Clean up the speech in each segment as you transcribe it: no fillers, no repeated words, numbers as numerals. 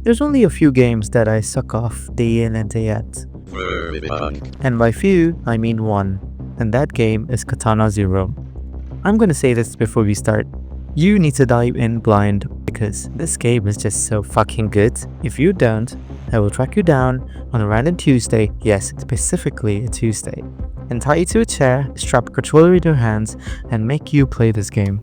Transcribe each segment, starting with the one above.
There's only a few games that I suck off day in and day out. And by few, I mean one. And that game is Katana ZERO. I'm gonna say this before we start. You need to dive in blind because this game is just so fucking good. If you don't, I will track you down on a random Tuesday, yes, specifically a Tuesday, and tie you to a chair, strap a controller in your hands, and make you play this game.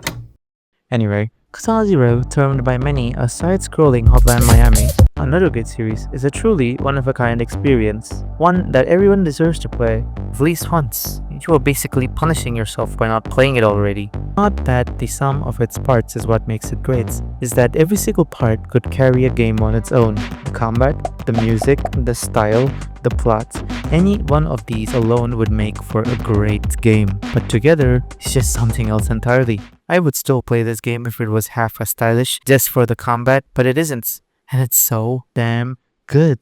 Anyway, Katana ZERO, termed by many a side-scrolling Hotline Miami, another good series, is a truly one-of-a-kind experience. One that everyone deserves to play, at least once. You are basically punishing yourself by not playing it already. Not that the sum of its parts is what makes it great, is that every single part could carry a game on its own. The combat, the music, the style, the plot, any one of these alone would make for a great game. But together, it's just something else entirely. I would still play this game if it was half as stylish just for the combat, but it isn't. And it's so damn good.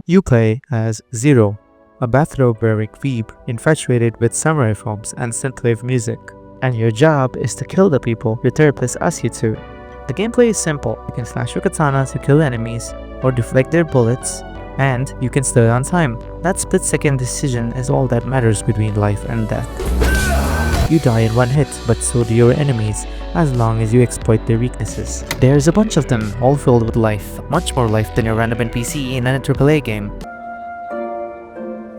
You play as Zero, a bathrobe-wearing weeb infatuated with samurai films and synthwave music, and your job is to kill the people your therapist asks you to. The gameplay is simple. You can slash your katana to kill enemies or deflect their bullets, and you can slow down time. That split-second decision is all that matters between life and death. You die in one hit, but so do your enemies, as long as you exploit their weaknesses. There's a bunch of them, all filled with life, much more life than your random NPC in a AAA game.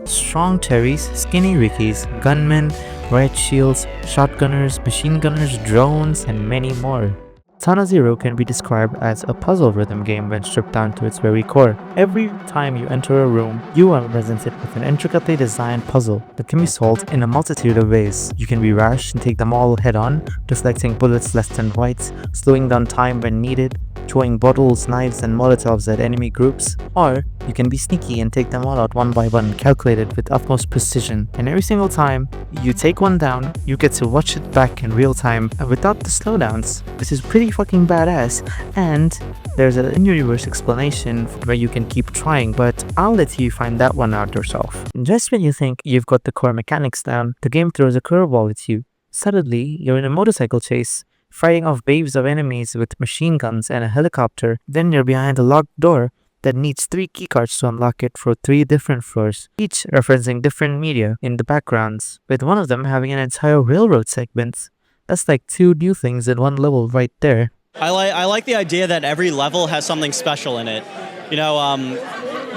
Strong Terrys, skinny Rickies, gunmen, riot shields, shotgunners, machine gunners, drones, and many more. Katana ZERO can be described as a puzzle rhythm game when stripped down to its very core. Every time you enter a room, you are presented with an intricately designed puzzle that can be solved in a multitude of ways. You can be rash and take them all head-on, deflecting bullets left and right, slowing down time when needed, throwing bottles, knives, and molotovs at enemy groups, or you can be sneaky and take them all out one by one, calculated with utmost precision. And every single time you take one down, you get to watch it back in real time without the slowdowns. This is pretty fucking badass, and there's an in-universe explanation where you can keep trying, but I'll let you find that one out yourself. Just when you think you've got the core mechanics down, the game throws a curveball at you. Suddenly, you're in a motorcycle chase, fighting off waves of enemies with machine guns and a helicopter. Then you're behind a locked door that needs 3 keycards to unlock it for 3 different floors, each referencing different media in the backgrounds, with one of them having an entire railroad segment. That's like 2 new things in one level right there. I like the idea that every level has something special in it. You know,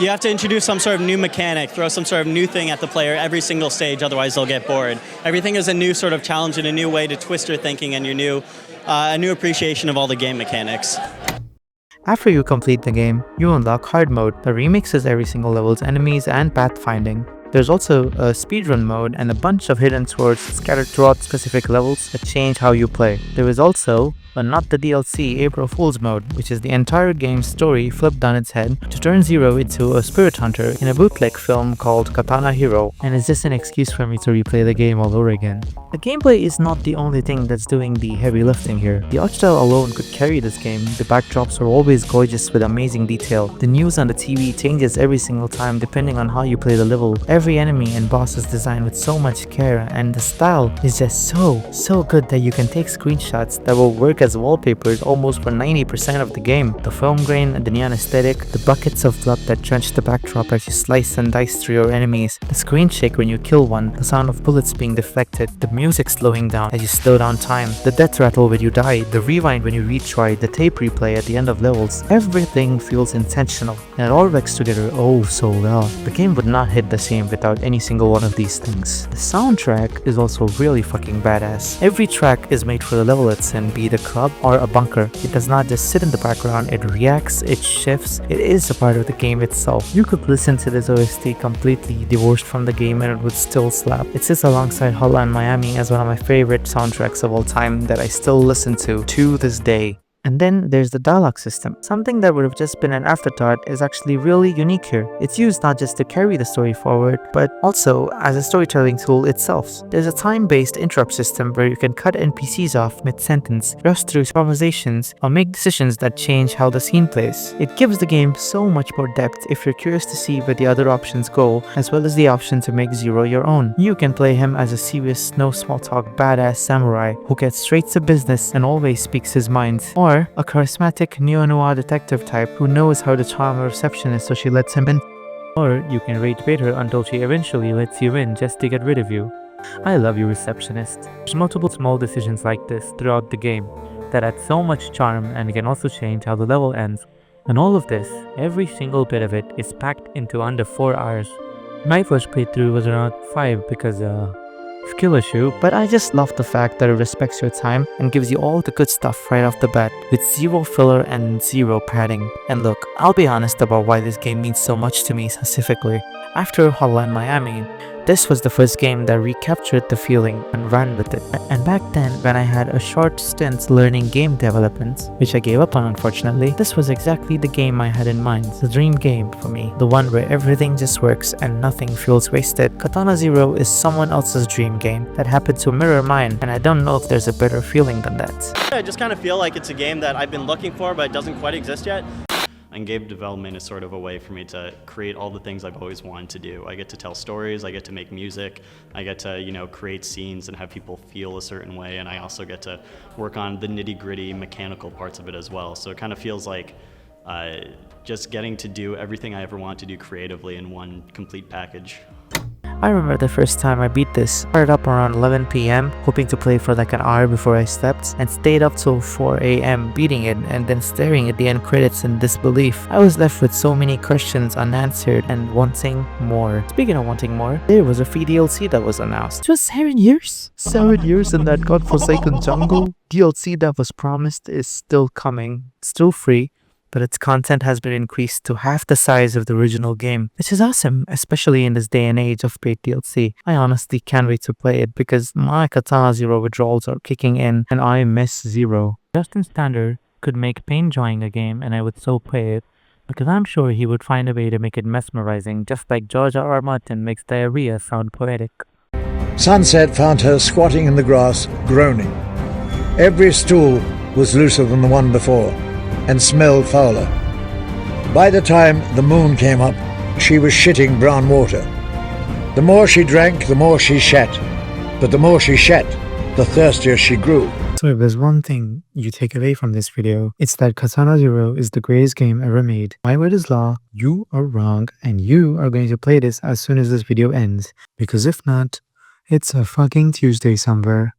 you have to introduce some sort of new mechanic, throw some sort of new thing at the player every single stage, otherwise they'll get bored. Everything is a new sort of challenge and a new way to twist your thinking and a new appreciation of all the game mechanics. After you complete the game, you unlock Hard Mode that remixes every single level's enemies and pathfinding. There's also a speedrun mode and a bunch of hidden swords scattered throughout specific levels that change how you play. There is also a Not the DLC April Fool's mode, which is the entire game's story flipped on its head to turn Zero into a spirit hunter in a bootleg film called Katana ZERO, and it's just an excuse for me to replay the game all over again. The gameplay is not the only thing that's doing the heavy lifting here. The art style alone could carry this game. The backdrops are always gorgeous with amazing detail. The news on the TV changes every single time depending on how you play the level. Every enemy and boss is designed with so much care, and the style is just so good that you can take screenshots that will work as wallpapers almost for 90% of the game. The film grain, the neon aesthetic, the buckets of blood that drench the backdrop as you slice and dice through your enemies, the screen shake when you kill one, the sound of bullets being deflected, the music slowing down as you slow down time, the death rattle when you die, the rewind when you retry, the tape replay at the end of levels. Everything feels intentional, and it all works together oh so well. The game would not hit the same without any single one of these things. The soundtrack is also really fucking badass. Every track is made for the level it's in, be it a club or a bunker. It does not just sit in the background, it reacts, it shifts, it is a part of the game itself. You could listen to this OST completely divorced from the game and it would still slap. It sits alongside Hotline Miami as one of my favorite soundtracks of all time that I still listen to this day. And then there's the dialogue system. Something that would have just been an afterthought is actually really unique here. It's used not just to carry the story forward, but also as a storytelling tool itself. There's a time-based interrupt system where you can cut NPCs off mid-sentence, rush through conversations, or make decisions that change how the scene plays. It gives the game so much more depth if you're curious to see where the other options go, as well as the option to make Zero your own. You can play him as a serious, no small talk badass samurai who gets straight to business and always speaks his mind, or a charismatic neo-noir detective type who knows how to charm a receptionist so she lets him in. Or you can rage bait her until she eventually lets you in just to get rid of you. I love you, receptionist. There's multiple small decisions like this throughout the game that add so much charm and can also change how the level ends. And all of this, every single bit of it, is packed into under 4 hours. My first playthrough was around 5 because skill issue, but I just love the fact that it respects your time and gives you all the good stuff right off the bat with zero filler and zero padding. And look, I'll be honest about why this game means so much to me specifically. After Hotline Miami, this was the first game that recaptured the feeling and ran with it. And back then, when I had a short stint learning game development, which I gave up on unfortunately, this was exactly the game I had in mind. The dream game for me. The one where everything just works and nothing feels wasted. Katana Zero is someone else's dream game that happened to mirror mine, and I don't know if there's a better feeling than that. I just kind of feel like it's a game that I've been looking for, but it doesn't quite exist yet. And game development is sort of a way for me to create all the things I've always wanted to do. I get to tell stories, I get to make music, I get to, create scenes and have people feel a certain way, and I also get to work on the nitty-gritty mechanical parts of it as well. So it kind of feels like just getting to do everything I ever want to do creatively in one complete package. I remember the first time I beat this. Started up around 11 PM, hoping to play for like an hour before I slept, and stayed up till 4 AM beating it and then staring at the end credits in disbelief. I was left with so many questions unanswered and wanting more. Speaking of wanting more, there was a free DLC that was announced. It was 7 years? 7 years in that godforsaken jungle? DLC that was promised is still coming, still free, but its content has been increased to half the size of the original game, which is awesome, especially in this day and age of paid DLC. I honestly can't wait to play it because my Katana Zero withdrawals are kicking in and I miss Zero. Justin Standard could make pain enjoying a game and I would so play it, because I'm sure he would find a way to make it mesmerizing, just like George R.R. Martin makes diarrhea sound poetic. Sunset found her squatting in the grass, groaning. Every stool was looser than the one before, and smelled fouler. By the time the moon came up, she was shitting brown water. The more she drank, the more she shat. But the more she shat, the thirstier she grew. So if there's one thing you take away from this video, it's that Katana Zero is the greatest game ever made. My word is law, you are wrong, and you are going to play this as soon as this video ends. Because if not, it's a fucking Tuesday somewhere.